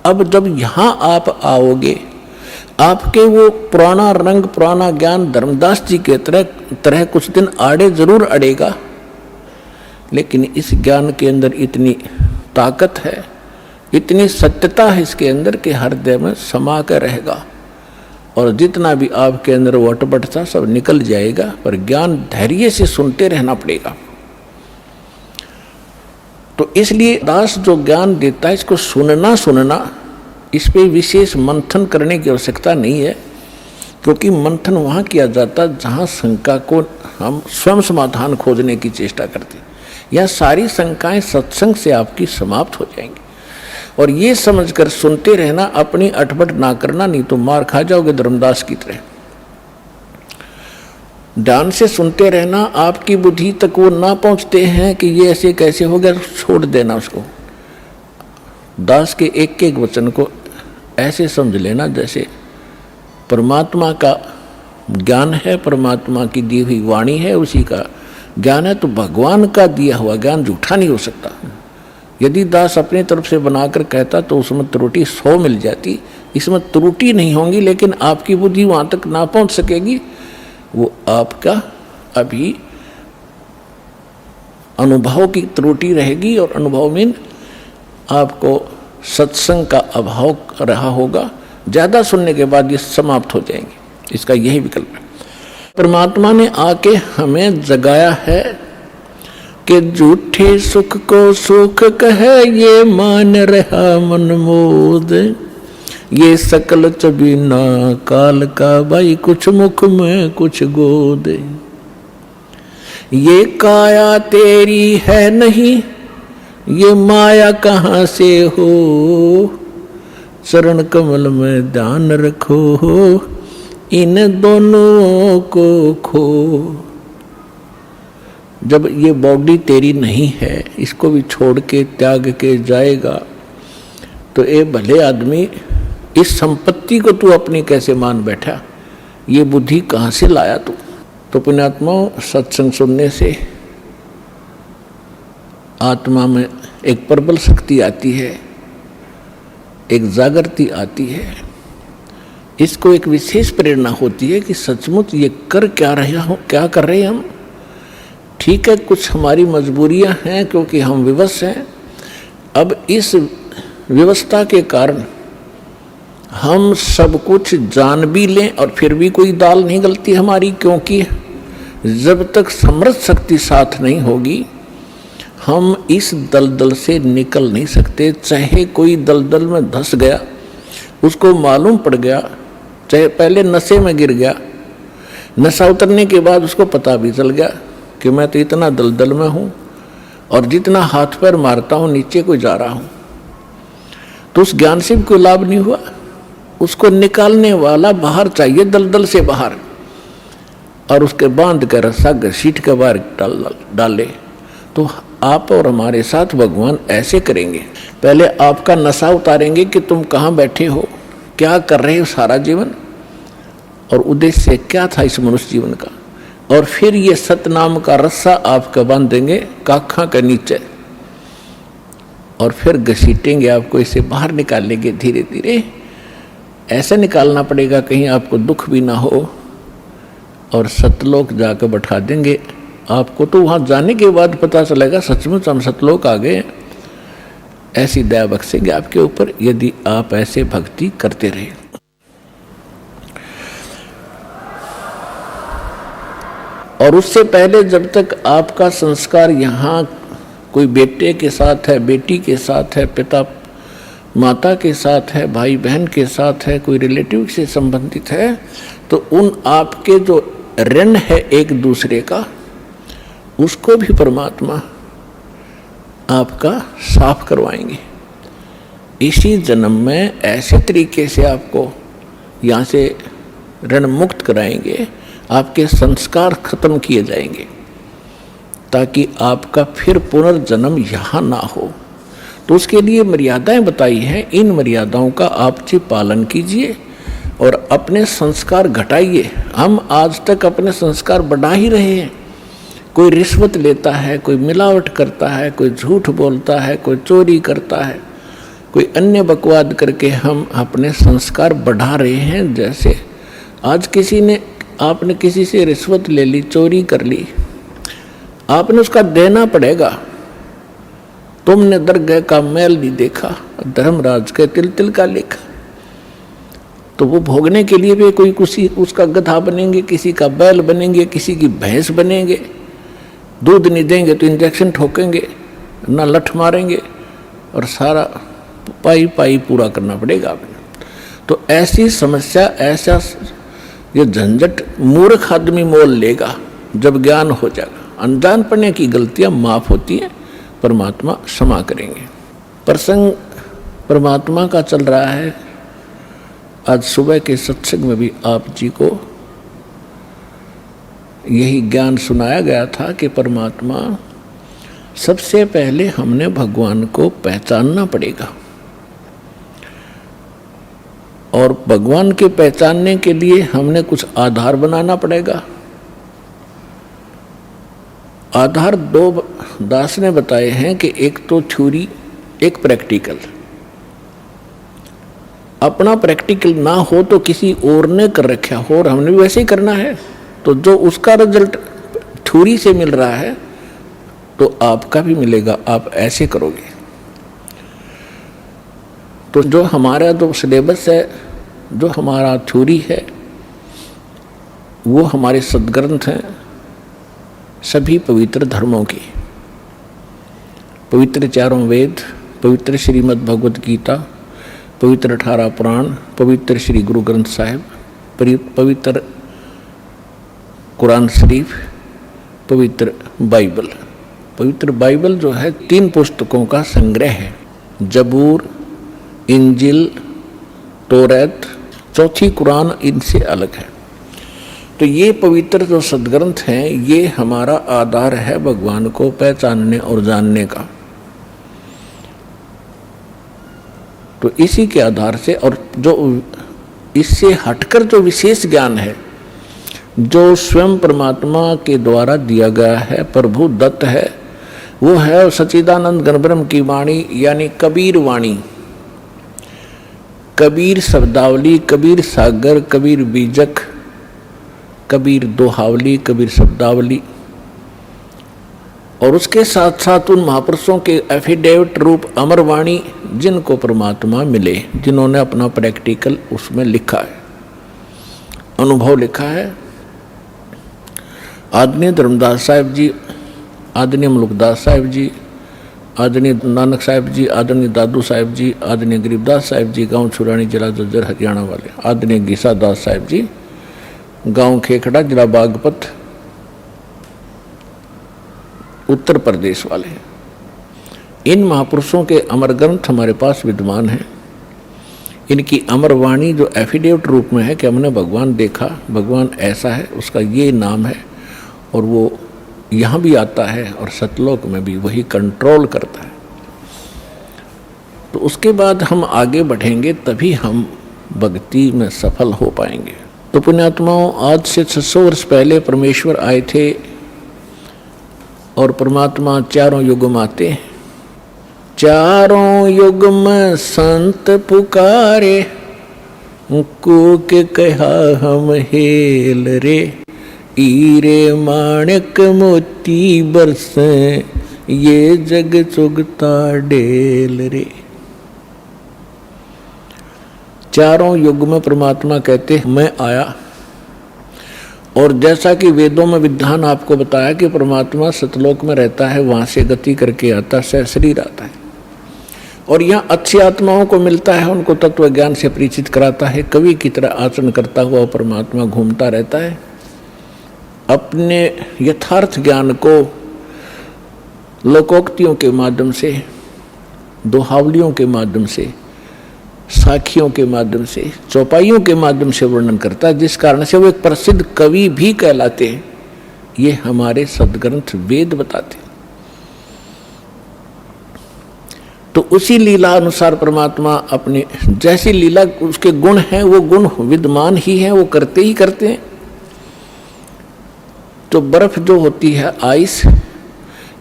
अब जब यहाँ आप आओगे, आपके वो पुराना रंग पुराना ज्ञान धर्मदास जी के तरह कुछ दिन आड़े जरूर अड़ेगा, लेकिन इस ज्ञान के अंदर इतनी ताकत है, इतनी सत्यता है इसके अंदर कि हृदय में समा कर रहेगा, और जितना भी आपके अंदर वो अटपट था सब निकल जाएगा। पर ज्ञान धैर्य से सुनते रहना पड़ेगा। तो इसलिए दास जो ज्ञान देता है इसको सुनना, इस पे विशेष मंथन करने की आवश्यकता नहीं है, क्योंकि मंथन वहाँ किया जाता जहाँ शंका को हम स्वयं समाधान खोजने की चेष्टा करते हैं। यह सारी शंकाएं सत्संग से आपकी समाप्त हो जाएंगी। और ये समझकर सुनते रहना, अपनी अटपट ना करना, नहीं तो मार खा जाओगे धर्मदास की तरह। ध्यान से सुनते रहना, आपकी बुद्धि तक वो ना पहुंचते हैं कि ये ऐसे कैसे हो गया, छोड़ देना उसको। दास के एक एक वचन को ऐसे समझ लेना जैसे परमात्मा का ज्ञान है, परमात्मा की दी हुई वाणी है, उसी का ज्ञान है। तो भगवान का दिया हुआ ज्ञान झूठा नहीं हो सकता। यदि दास अपनी तरफ से बनाकर कहता तो उसमें त्रुटि 100 मिल जाती, इसमें त्रुटि नहीं होंगी, लेकिन आपकी बुद्धि वहाँ तक ना पहुँच सकेगी। वो आपका अभी अनुभव की त्रुटि रहेगी, और अनुभव में आपको सत्संग का अभाव रहा होगा। ज़्यादा सुनने के बाद ये समाप्त हो जाएंगे। इसका यही विकल्प है। परमात्मा ने आके हमें जगाया है कि झूठे सुख को सुख कहे, ये मान रहा मन मोद, ये सकल चबीना काल का, भाई कुछ मुख में कुछ गोद। ये काया तेरी है नहीं, ये माया कहाँ से हो, चरण कमल में ध्यान रखो, इन दोनों को खो। जब ये बॉडी तेरी नहीं है, इसको भी छोड़ के त्याग के जाएगा, तो ये भले आदमी, इस संपत्ति को तू अपनी कैसे मान बैठा, ये बुद्धि कहाँ से लाया तू। तो पुण्यात्मा, सत्संग सुनने से आत्मा में एक प्रबल शक्ति आती है, एक जागृति आती है। इसको एक विशेष प्रेरणा होती है कि सचमुच ये कर क्या रहे हैं हम। ठीक है, कुछ हमारी मजबूरियां हैं क्योंकि हम विवश हैं। अब इस व्यवस्था के कारण हम सब कुछ जान भी लें और फिर भी कोई दाल नहीं गलती हमारी, क्योंकि जब तक समृद्ध शक्ति साथ नहीं होगी हम इस दलदल से निकल नहीं सकते। चाहे कोई दलदल में धंस गया, उसको मालूम पड़ गया, चाहे पहले नशे में गिर गया, नशा उतरने के बाद उसको पता भी चल गया कि मैं तो इतना दलदल में हूँ और जितना हाथ पैर मारता हूँ नीचे को जा रहा हूँ, तो उस ज्ञान से भी कोई लाभ नहीं हुआ। उसको निकालने वाला बाहर चाहिए, दलदल से बाहर, और उसके बांध कर रस्सा घसीट के बाहर डाले। तो आप और हमारे साथ भगवान ऐसे करेंगे। पहले आपका नशा उतारेंगे कि तुम कहाँ बैठे हो, क्या कर रहे हो सारा जीवन, और उद्देश्य क्या था इस मनुष्य जीवन का। और फिर ये सतनाम का रस्सा आपका बांध देंगे काखा के नीचे, और फिर घसीटेंगे आपको, इसे बाहर निकालेंगे धीरे धीरे। ऐसे निकालना पड़ेगा कहीं आपको दुख भी ना हो, और सतलोक जाकर बैठा देंगे आपको। तो वहाँ जाने के बाद पता चलेगा सचमुच हम सतलोक आ गए। ऐसी दया बख्शेंगे आपके ऊपर यदि आप ऐसे भक्ति करते रहे। और उससे पहले जब तक आपका संस्कार यहाँ कोई बेटे के साथ है, बेटी के साथ है, पिता माता के साथ है, भाई बहन के साथ है, कोई रिलेटिव से संबंधित है, तो उन आपके जो ऋण है एक दूसरे का, उसको भी परमात्मा आपका साफ करवाएंगे। इसी जन्म में ऐसे तरीके से आपको यहाँ से ऋण मुक्त कराएंगे, आपके संस्कार खत्म किए जाएंगे, ताकि आपका फिर पुनर्जन्म यहाँ ना हो। तो उसके लिए मर्यादाएं बताई हैं। इन मर्यादाओं का आप जी पालन कीजिए और अपने संस्कार घटाइए। हम आज तक अपने संस्कार बढ़ा ही रहे हैं। कोई रिश्वत लेता है, कोई मिलावट करता है, कोई झूठ बोलता है, कोई चोरी करता है, कोई अन्य बकवाद करके हम अपने संस्कार बढ़ा रहे हैं। जैसे आज आपने किसी से रिश्वत ले ली, चोरी कर ली, आपने उसका देना पड़ेगा। तुमने दरगाह का मैल नहीं देखा, धर्मराज के तिल तिल का लेखा। तो वो भोगने के लिए भी कोई किसी उसका गधा बनेंगे, किसी का बैल बनेंगे, किसी की भैंस बनेंगे। दूध नहीं देंगे तो इंजेक्शन ठोकेंगे, ना लठ मारेंगे, और सारा पाई पाई पूरा करना पड़ेगा आपने। तो ऐसी समस्या, ऐसा ये झंझट मूर्ख आदमी मोल लेगा जब ज्ञान हो जाएगा। अनजान पढ़ने की गलतियां माफ होती हैं, परमात्मा क्षमा करेंगे। प्रसंग परमात्मा का चल रहा है। आज सुबह के सत्संग में भी आप जी को यही ज्ञान सुनाया गया था कि परमात्मा, सबसे पहले हमने भगवान को पहचानना पड़ेगा, और भगवान के पहचानने के लिए हमने कुछ आधार बनाना पड़ेगा। आधार दो दास ने बताए हैं कि एक तो थ्योरी, एक प्रैक्टिकल। अपना प्रैक्टिकल ना हो तो किसी और ने कर रखा हो और हमने भी वैसे ही करना है, तो जो उसका रिजल्ट थ्योरी से मिल रहा है तो आपका भी मिलेगा, आप ऐसे करोगे। तो जो हमारा जो सिलेबस है, जो हमारा थ्योरी है, वो हमारे सद्ग्रंथ हैं सभी पवित्र धर्मों की। पवित्र चारों वेद, पवित्र श्रीमद् भगवद गीता, पवित्र 18 पुराण, पवित्र श्री गुरु ग्रंथ साहिब, पवित्र कुरान शरीफ, पवित्र बाइबल। पवित्र बाइबल जो है 3 पुस्तकों का संग्रह है, जबूर, इंजिल, तौरात, चौथी कुरान इनसे अलग है। तो ये पवित्र जो सद्ग्रंथ हैं, ये हमारा आधार है भगवान को पहचानने और जानने का। तो इसी के आधार से, और जो इससे हटकर जो विशेष ज्ञान है, जो स्वयं परमात्मा के द्वारा दिया गया है, प्रभु दत्त है, वो है सच्चिदानंद घनब्रह्म की वाणी, यानी कबीर वाणी। कबीर शब्दावली, कबीर सागर, कबीर बीजक, कबीर दोहावली, कबीर शब्दावली, और उसके साथ साथ उन महापुरुषों के एफिडेविट रूप अमरवाणी, जिनको परमात्मा मिले, जिन्होंने अपना प्रैक्टिकल उसमें लिखा है, अनुभव लिखा है। आदरणीय धर्मदास साहिब जी, आदरणीय मुलुकदास साहिब जी, आदरणीय नानक साहिब जी, आदरणीय दादू साहिब जी, आदरणीय गरीबदास साहिब जी, गांव छुरानी जिला जज्जर हरियाणा वाले, आदरणीय गीसा दास साहिब जी, गांव खेखड़ा जिला बागपत उत्तर प्रदेश वाले। इन महापुरुषों के अमर ग्रंथ हमारे पास विद्यमान हैं। इनकी अमर वाणी जो एफिडेविट रूप में है कि हमने भगवान देखा, भगवान ऐसा है, उसका ये नाम है, और वो यहाँ भी आता है और सतलोक में भी वही कंट्रोल करता है। तो उसके बाद हम आगे बढ़ेंगे, तभी हम भक्ति में सफल हो पाएंगे। तो पुण्यात्माओं, आज से 600 वर्ष पहले परमेश्वर आए थे, और परमात्मा चारों युग में आते हैं। चारों युग में संत पुकारे, को के कहा हम हेल रे, हीरे माणिक मोती बरसे, ये जग चुगता डेल रे। चारों युग में परमात्मा कहते हैं मैं आया, और जैसा कि वेदों में विधान आपको बताया कि परमात्मा सतलोक में रहता है, वहाँ से गति करके आता है, शरीर आता है, और यहाँ अच्छी आत्माओं को मिलता है, उनको तत्व ज्ञान से परिचित कराता है। कवि की तरह आचरण करता हुआ परमात्मा घूमता रहता है, अपने यथार्थ ज्ञान को लोकोक्तियों के माध्यम से, दोहावलियों के माध्यम से, साखियों के माध्यम से, चौपाइयों के माध्यम से वर्णन करता है, जिस कारण से वो एक प्रसिद्ध कवि भी कहलाते हैं। ये हमारे सद्ग्रंथ वेद बताते हैं। तो उसी लीला अनुसार परमात्मा अपने जैसी लीला, उसके गुण हैं, वो गुण विद्यमान ही हैं, वो करते ही करते हैं। तो बर्फ जो होती है, आइस,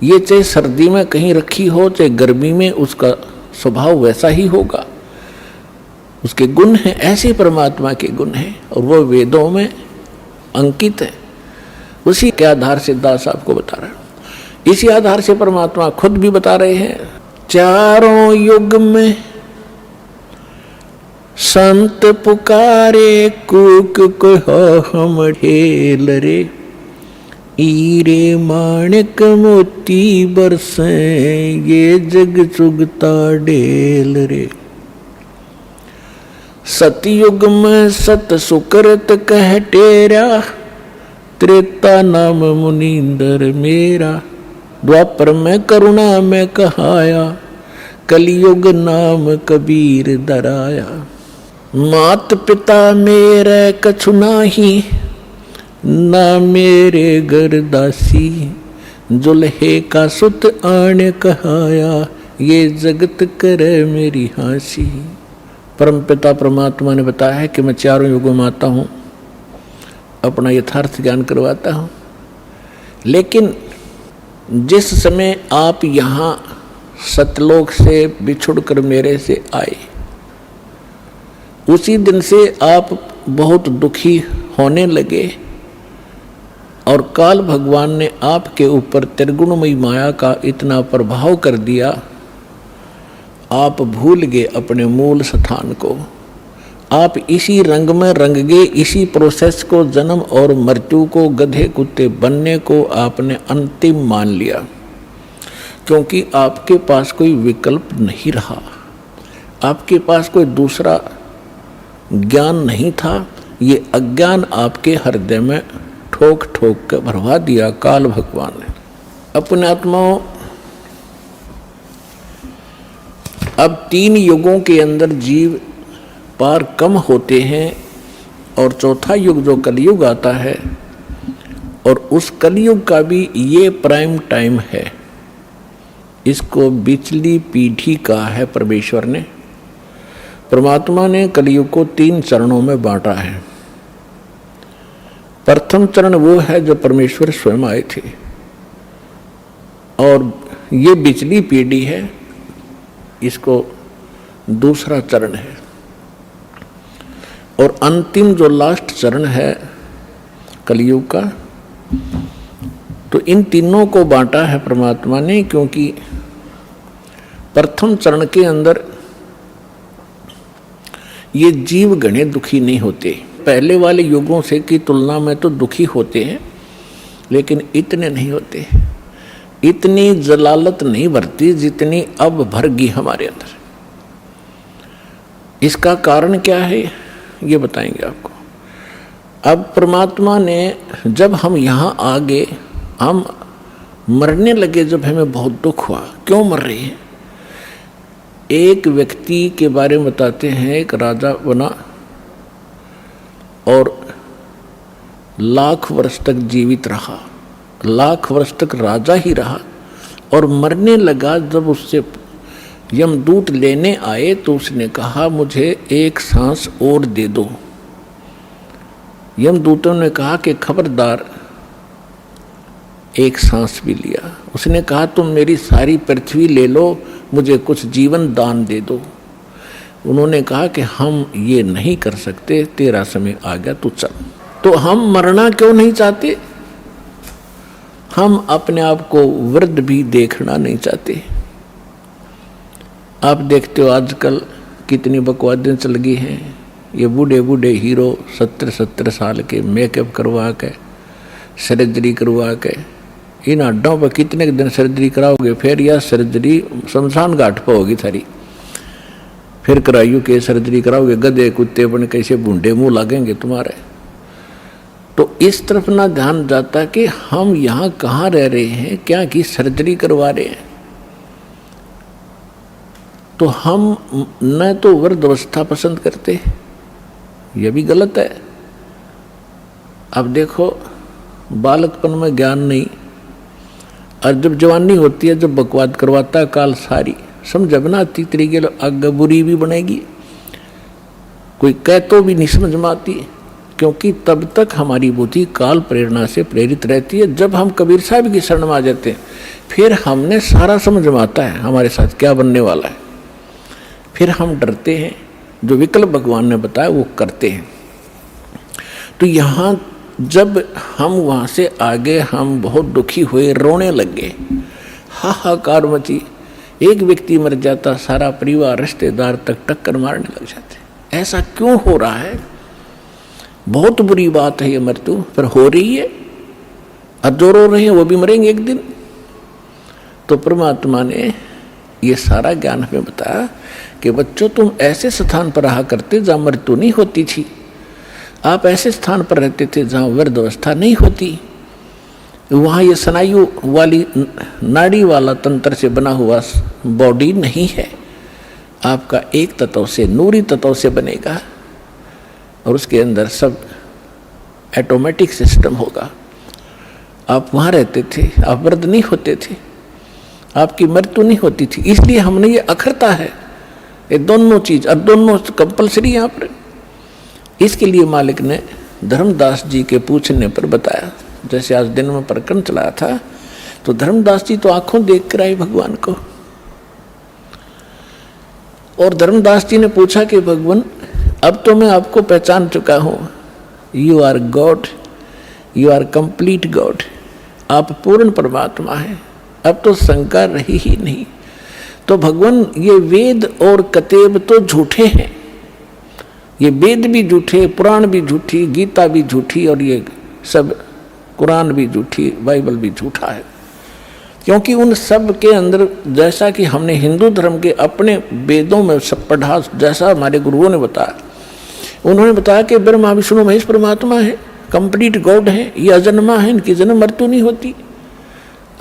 ये चाहे सर्दी में कहीं रखी हो, चाहे गर्मी में उसका स्वभाव वैसा ही होगा, उसके गुण हैं, ऐसे परमात्मा के गुण हैं और वो वेदों में अंकित है। उसी के आधार से दास आपको बता रहा है। इसी आधार से परमात्मा खुद भी बता रहे हैं, चारों युग में संत पुकारे कूक कहो हम ढेल रे, हीरे माणिक मोती बरसे ये जग चुगता ढेल रे। सतयुग में सत सुकृत कह टेरा, त्रेता नाम मुनींदर मेरा, द्वापर में करुणा में कहाया, कलयुग नाम कबीर दराया। मात पिता मेरे कछु नाही, ना मेरे घर दासी, जुल्हे का सुत आने कहाया, ये जगत करे मेरी हासी। परमपिता परमात्मा ने बताया है कि मैं चारों युगों में आता हूँ, अपना यथार्थ ज्ञान करवाता हूँ। लेकिन जिस समय आप यहाँ सतलोक से बिछुड़कर मेरे से आए, उसी दिन से आप बहुत दुखी होने लगे और काल भगवान ने आपके ऊपर त्रिगुणमयी माया का इतना प्रभाव कर दिया, आप भूल गए अपने मूल स्थान को। आप इसी रंग में रंग गए, इसी प्रोसेस को, जन्म और मृत्यु को, गधे कुत्ते बनने को आपने अंतिम मान लिया, क्योंकि आपके पास कोई विकल्प नहीं रहा, आपके पास कोई दूसरा ज्ञान नहीं था। ये अज्ञान आपके हृदय में ठोक ठोक कर भरवा दिया काल भगवान ने। अपने आत्माओं, अब 3 युगों के अंदर जीव पार कम होते हैं और चौथा युग जो कलयुग आता है, और उस कलयुग का भी ये प्राइम टाइम है। इसको बिचली पीढ़ी कहा है परमेश्वर ने। परमात्मा ने कलयुग को 3 चरणों में बांटा है। प्रथम चरण वो है जो परमेश्वर स्वयं आए थे, और ये बिचली पीढ़ी है, इसको दूसरा चरण है। और अंतिम जो लास्ट चरण है कलयुग का, तो इन तीनों को बांटा है परमात्मा ने, क्योंकि प्रथम चरण के अंदर ये जीव घने दुखी नहीं होते। पहले वाले युगों से की तुलना में तो दुखी होते हैं, लेकिन इतने नहीं होते, इतनी जलालत नहीं भरती जितनी अब भरगी हमारे अंदर। इसका कारण क्या है ये बताएंगे आपको। अब परमात्मा ने, जब हम यहाँ आ गए, हम मरने लगे, जब हमें बहुत दुख हुआ। क्यों मर रहे हैं? एक व्यक्ति के बारे में बताते हैं, एक राजा बना और लाख वर्ष तक जीवित रहा, लाख वर्ष तक राजा ही रहा, और मरने लगा। जब उससे यमदूत लेने आए तो उसने कहा, मुझे एक सांस और दे दो। यमदूतों ने कहा कि खबरदार, एक सांस भी लिया। उसने कहा, तुम मेरी सारी पृथ्वी ले लो, मुझे कुछ जीवन दान दे दो। उन्होंने कहा कि हम ये नहीं कर सकते, तेरा समय आ गया, तू चल। तो हम मरना क्यों नहीं चाहते? हम अपने आप को वृद्ध भी देखना नहीं चाहते। आप देखते हो आजकल कितनी बकवादें चल गई हैं। ये बूढ़े बूढ़े हीरो 70-70 साल के मेकअप करवा के, सर्जरी करवा के, इन हड्डों पर कितने दिन सर्जरी कराओगे? फिर यह सर्जरी शमशान घाट पर होगी थारी। फिर कराइयो के सर्जरी कराओगे, गधे कुत्ते बन कैसे बूढ़े मुंह लगेंगे तुम्हारे। तो इस तरफ ना ध्यान जाता कि हम यहाँ कहाँ रह रहे हैं, क्या की सर्जरी करवा रहे हैं। तो हम न तो वृद्धावस्था पसंद करते, यह भी गलत है। अब देखो, बालकपन में ज्ञान नहीं, और जब जवानी होती है, जब बकवाद करवाता है काल, सारी समझ बनाती तरीके आगे बुरी भी बनेगी, कोई कह तो भी नहीं समझ में आती, क्योंकि तब तक हमारी बुद्धि काल प्रेरणा से प्रेरित रहती है। जब हम कबीर साहब की शरण में आ जाते हैं, फिर हमने सारा समझ में आता है हमारे साथ क्या बनने वाला है। फिर हम डरते हैं, जो विकल्प भगवान ने बताया वो करते हैं। तो यहाँ जब हम वहाँ से आगे हम बहुत दुखी हुए, रोने लगे, हाहाकार मची, एक व्यक्ति मर जाता, सारा परिवार रिश्तेदार तक टक्कर मारने लग जाते। ऐसा क्यों हो रहा है? बहुत बुरी बात है ये मृत्यु, पर हो रही है। अब जो रो रहे हैं वो भी मरेंगे एक दिन। तो परमात्मा ने ये सारा ज्ञान हमें बताया कि बच्चों, तुम ऐसे स्थान पर रहा करते जहाँ मृत्यु नहीं होती थी, आप ऐसे स्थान पर रहते थे जहाँ वृद्धावस्था नहीं होती, वहाँ ये स्नायु वाली नाड़ी वाला तंत्र से बना हुआ बॉडी नहीं है, आपका एक तत्व से, नूरी तत्व से बनेगा और उसके अंदर सब ऑटोमेटिक सिस्टम होगा। आप वहाँ रहते थे, आप वृद्ध नहीं होते थे, आपकी मृत्यु नहीं होती थी। इसलिए हमने ये अखरता है, ये दोनों चीज, और दोनों कंपलसरी यहाँ पर। इसके लिए मालिक ने धर्मदास जी के पूछने पर बताया। जैसे आज दिन में प्रकरण चला था, तो धर्मदास जी तो आंखों देख कर आए भगवान को, और धर्मदास जी ने पूछा कि भगवान, अब तो मैं आपको पहचान चुका हूँ, you are God, you are complete God, आप पूर्ण परमात्मा हैं, अब तो शंका रही ही नहीं। तो भगवान, ये वेद और कतेब तो झूठे हैं, ये वेद भी झूठे, पुराण भी झूठी, गीता भी झूठी, और ये सब कुरान भी झूठी, बाइबल भी झूठा है। क्योंकि उन सब के अंदर, जैसा कि हमने हिंदू धर्म के अपने वेदों में सब पढ़ा, जैसा हमारे गुरुओं ने बताया, उन्होंने बताया कि ब्रह्मा विष्णु महेश परमात्मा है, कंप्लीट गॉड है, ये अजन्मा है, इनकी जन्म मृत्यु नहीं होती।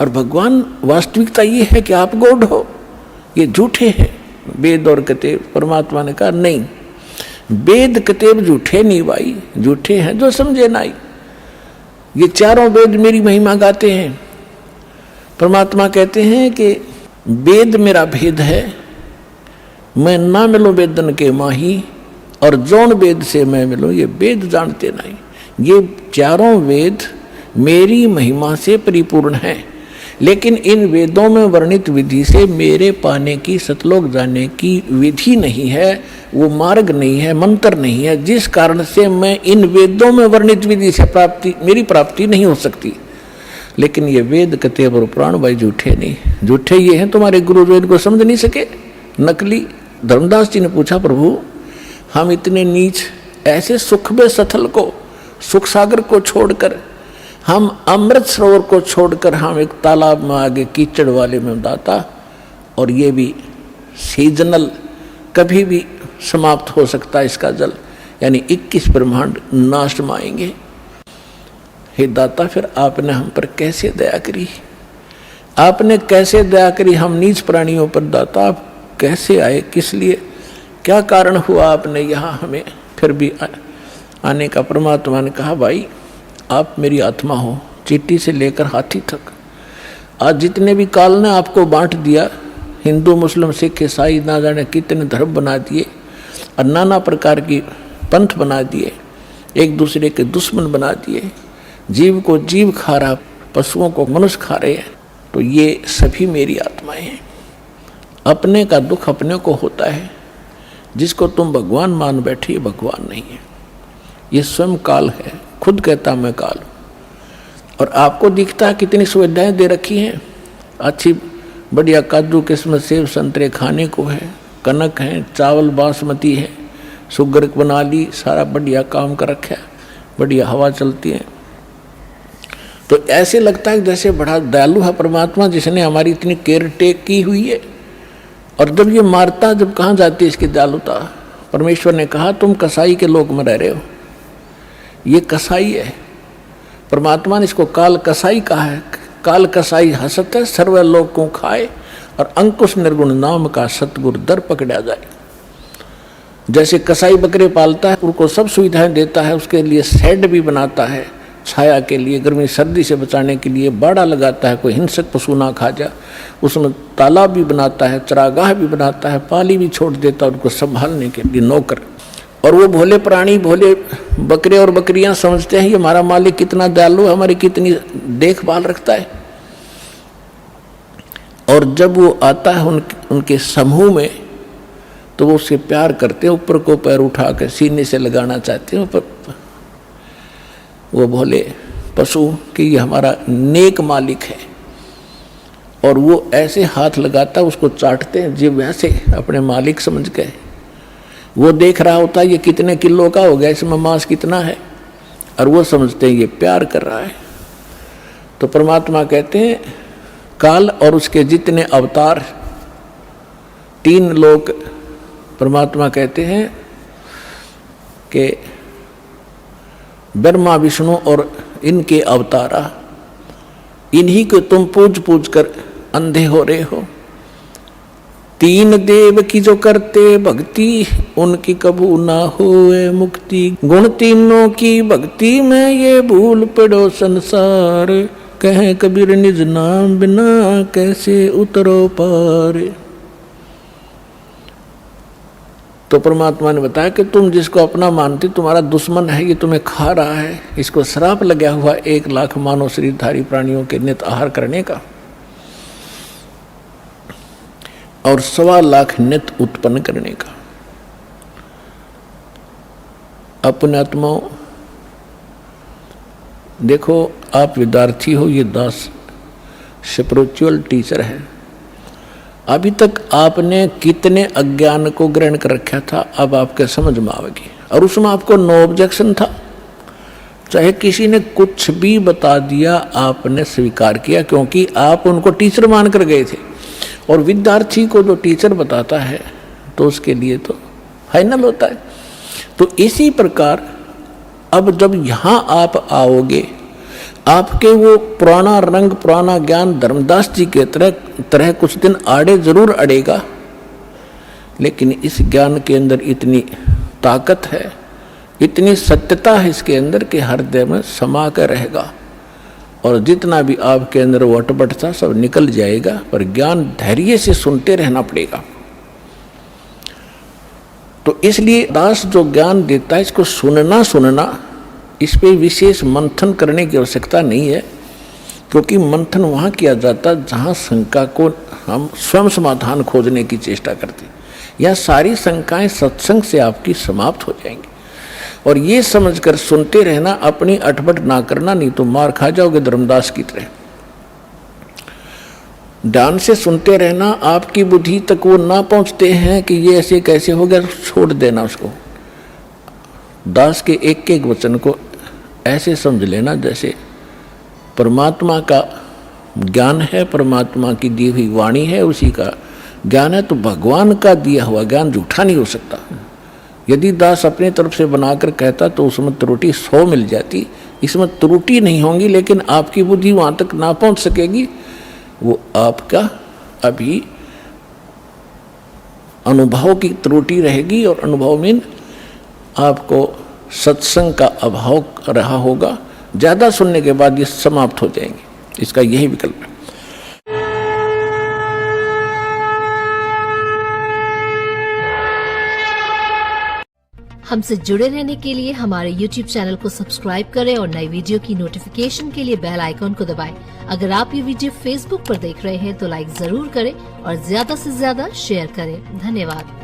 और भगवान, वास्तविकता ये है कि आप गॉड हो, ये झूठे हैं वेद और कतेब। परमात्मा ने कहा नहीं, वेद कतेब झूठे नहीं भाई, झूठे हैं जो समझे नहीं। ये चारों वेद मेरी महिमा गाते हैं। परमात्मा कहते हैं कि वेद मेरा भेद है, मैं ना मिलूं वेदन के माही, और जौन वेद से मैं मिलूं ये वेद जानते नहीं। ये चारों वेद मेरी महिमा से परिपूर्ण हैं, लेकिन इन वेदों में वर्णित विधि से मेरे पाने की, सतलोक जाने की विधि नहीं है, वो मार्ग नहीं है, मंत्र नहीं है, जिस कारण से मैं इन वेदों में वर्णित विधि से मेरी प्राप्ति नहीं हो सकती। लेकिन ये वेद कतेब और पुराण भाई झूठे नहीं, झूठे ये हैं तुम्हारे गुरु जो इनको समझ नहीं सके, नकली। धर्मदास जी ने पूछा, प्रभु हम इतने नीच, ऐसे सुख में सथल को, सुख सागर को छोड़कर, हम अमृत सरोवर को छोड़कर हम एक तालाब में आगे कीचड़ वाले में दाता, और ये भी सीजनल, कभी भी समाप्त हो सकता है इसका जल, यानी 21 ब्रह्मांड नाश में आएंगे। हे दाता, फिर आपने हम पर कैसे दया करी, आपने कैसे दया करी हम नीच प्राणियों पर दाता, आप कैसे आए, किस लिए, क्या कारण हुआ आपने यहाँ हमें फिर भी आने का। परमात्मा ने कहा, भाई आप मेरी आत्मा हो, चींटी से लेकर हाथी तक। आज जितने भी काल ने आपको बांट दिया, हिंदू मुस्लिम सिख ईसाई ना जाने कितने धर्म बना दिए, और नाना प्रकार की पंथ बना दिए, एक दूसरे के दुश्मन बना दिए, जीव को जीव खा रहा, पशुओं को मनुष्य खा रहे हैं। तो ये सभी मेरी आत्माएं हैं। अपने का दुख अपने को होता है, जिसको तुम भगवान मान बैठे, भगवान नहीं है, ये स्वयं काल है, खुद कहता मैं काल। और आपको दिखता है कितनी सुविधाएं दे रखी हैं, अच्छी बढ़िया काजू किस्मत सेब संतरे खाने को है, कनक है, चावल बासमती है, शुगर बना ली, सारा बढ़िया काम कर रखा है, बढ़िया हवा चलती है। तो ऐसे लगता है जैसे बड़ा दयालु है परमात्मा, जिसने हमारी इतनी केयर टेक की हुई है। और जब ये मारता, जब कहाँ जाती है इसकी दयालुता। परमेश्वर ने कहा, तुम कसाई के लोक में रह रहे हो, ये कसाई है। परमात्मा ने इसको काल कसाई कहा है। काल कसाई हसत है, सर्व लोक को खाए, और अंकुश निर्गुण नाम का सतगुरु दर पकड़ा जाए। जैसे कसाई बकरे पालता है, उनको सब सुविधाएं देता है, उसके लिए शेड भी बनाता है, छाया के लिए, गर्मी सर्दी से बचाने के लिए बाड़ा लगाता है, कोई हिंसक पशु ना खा जाए, उसमें तालाब भी बनाता है, चरागाह भी बनाता है, पाली भी छोड़ देता है, उनको संभालने के लिए नौकर। और वो भोले प्राणी, भोले बकरे और बकरियां समझते हैं ये हमारा मालिक कितना दयालु है, हमारी कितनी देखभाल रखता है। और जब वो आता है उनके समूह में, तो वो उससे प्यार करते हैं, ऊपर को पैर उठा कर सीने से लगाना चाहते हैं, पर वो बोले पशु कि ये हमारा नेक मालिक है, और वो ऐसे हाथ लगाता उसको चाटते हैं जीव वैसे अपने मालिक समझ गए। वो देख रहा होता ये कितने किलो का हो गया, इसमें मांस कितना है, और वो समझते हैं ये प्यार कर रहा है। तो परमात्मा कहते हैं काल और उसके जितने अवतार, 3 लोक परमात्मा कहते हैं कि ब्रह्मा विष्णु और इनके अवतारा, इन्हीं को तुम पूज पूज कर अंधे हो रहे हो। 3 देव की जो करते भक्ति, उनकी कबू ना होए मुक्ति। गुण तीनों की भक्ति में ये भूल पड़ो संसार, कहे कबीर निज नाम बिना कैसे उतरो पार। तो परमात्मा ने बताया कि तुम जिसको अपना मानते तुम्हारा दुश्मन है, ये तुम्हें खा रहा है, इसको श्राप लगा हुआ 1 लाख मानव शरीरधारी प्राणियों के नित आहार करने का, और 1.25 लाख नित उत्पन्न करने का। अपने आत्माओं देखो, आप विद्यार्थी हो, ये दास स्पिरिचुअल टीचर है। अभी तक आपने कितने अज्ञान को ग्रहण कर रखा था, अब आपके समझ में आवेगी। और उसमें आपको नो ऑब्जेक्शन था, चाहे किसी ने कुछ भी बता दिया आपने स्वीकार किया, क्योंकि आप उनको टीचर मान कर गए थे। और विद्यार्थी को जो टीचर बताता है तो उसके लिए तो फाइनल होता है। तो इसी प्रकार अब जब यहाँ आप आओगे, आपके वो पुराना रंग पुराना ज्ञान धर्मदास जी के तरह कुछ दिन आड़े जरूर अड़ेगा, लेकिन इस ज्ञान के अंदर इतनी ताकत है, इतनी सत्यता है इसके अंदर कि हृदय में समा कर रहेगा, और जितना भी आपके अंदर वो अटपट था सब निकल जाएगा। पर ज्ञान धैर्य से सुनते रहना पड़ेगा। तो इसलिए दास जो ज्ञान देता है इसको सुनना, इस पे विशेष मंथन करने की आवश्यकता नहीं है, क्योंकि मंथन वहाँ किया जाता जहाँ शंका को हम स्वयं समाधान खोजने की चेष्टा करते हैं। यह सारी शंकाएं सत्संग से आपकी समाप्त हो जाएंगी। और ये समझकर सुनते रहना, अपनी अटपट ना करना, नहीं तो मार खा जाओगे धर्मदास की तरह। ध्यान से सुनते रहना, आपकी बुद्धि तक वो ना पहुँचते हैं कि ये ऐसे कैसे हो गया, छोड़ देना उसको। दास के एक एक वचन को ऐसे समझ लेना जैसे परमात्मा का ज्ञान है, परमात्मा की दी हुई वाणी है, उसी का ज्ञान है। तो भगवान का दिया हुआ ज्ञान झूठा नहीं हो सकता। यदि दास अपनी तरफ से बनाकर कहता तो उसमें त्रुटि 100 मिल जाती, इसमें त्रुटि नहीं होंगी, लेकिन आपकी बुद्धि वहाँ तक ना पहुँच सकेगी। वो आपका अभी अनुभव की त्रुटि रहेगी, और अनुभव में आपको सत्संग का अभाव रहा होगा। ज़्यादा सुनने के बाद ये समाप्त हो जाएंगे, इसका यही विकल्प है। हमसे जुड़े रहने के लिए हमारे YouTube चैनल को सब्सक्राइब करें और नई वीडियो की नोटिफिकेशन के लिए बेल आइकॉन को दबाएं। अगर आप ये वीडियो Facebook पर देख रहे हैं तो लाइक जरूर करें और ज्यादा से ज्यादा शेयर करें। धन्यवाद।